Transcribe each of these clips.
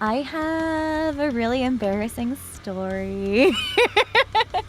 I have a really embarrassing story.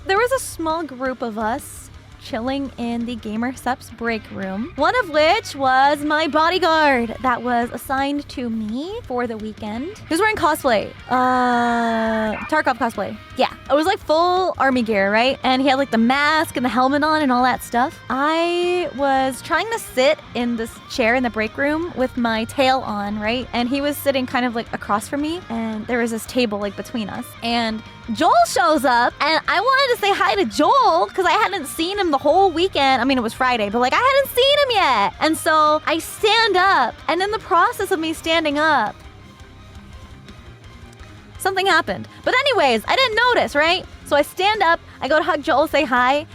There was a small group of us chilling in the Gamer Sup's break room, one of which was my bodyguard that was assigned to me for the weekend. He was wearing cosplay, Tarkov cosplay. Yeah, it was like full army gear, right? And he had like the mask and the helmet on and all that stuff. I was trying to sit in this chair in the break room with my tail on, right? And he was sitting kind of like across from me, and there was this table like between us. And Joel shows up, and I wanted to say hi to Joel because I hadn't seen him the whole weekend. I mean, it was Friday, but like I hadn't seen him yet. And so I stand up, and in the process of me standing up, something happened. But anyways, I didn't notice, right? So I stand up, I go to hug Joel, say hi.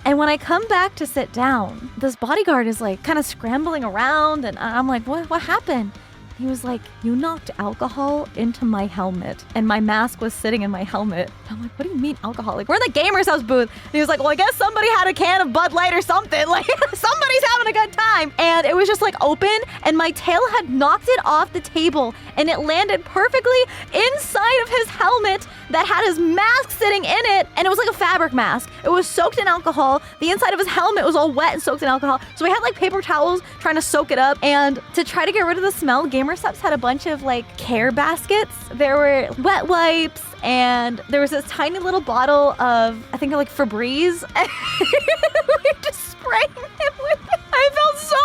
And when I come back to sit down, this bodyguard is like kind of scrambling around, and I'm like, what happened? He was like, you knocked alcohol into my helmet, and my mask was sitting in my helmet. I'm like, what do you mean alcohol? Like, we're in the Gamer's House booth. And he was like, well, I guess somebody had a can of Bud Light or something. Like, somebody's having a good time. And it was just like open, and my tail had knocked it off the table, and it landed perfectly inside of his helmet that had his mask sitting in it. And it was like a fabric mask. It was soaked in alcohol. The inside of his helmet was all wet and soaked in alcohol. So we had like paper towels trying to soak it up. And to try to get rid of the smell, Gamer Sup's had a bunch of like care baskets. There were wet wipes, and there was this tiny little bottle of, I think like Febreze. And we were just spraying him with it. I felt so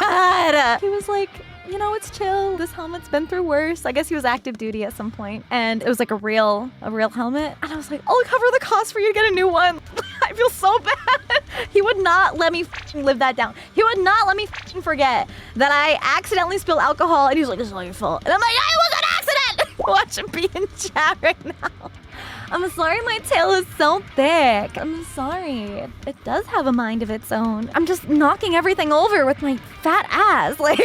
bad. He was like, you know, it's chill. This helmet's been through worse. I guess he was active duty at some point, and it was like a real helmet. And I was like, I'll cover the cost for you to get a new one. I feel so bad. He would not let me live that down. He would not let me forget that I accidentally spilled alcohol, and he was like, this is all your fault. And I'm like, it was an accident. Watch him be in chat right now. I'm sorry my tail is so thick. I'm sorry. It does have a mind of its own. I'm just knocking everything over with my fat ass. Like...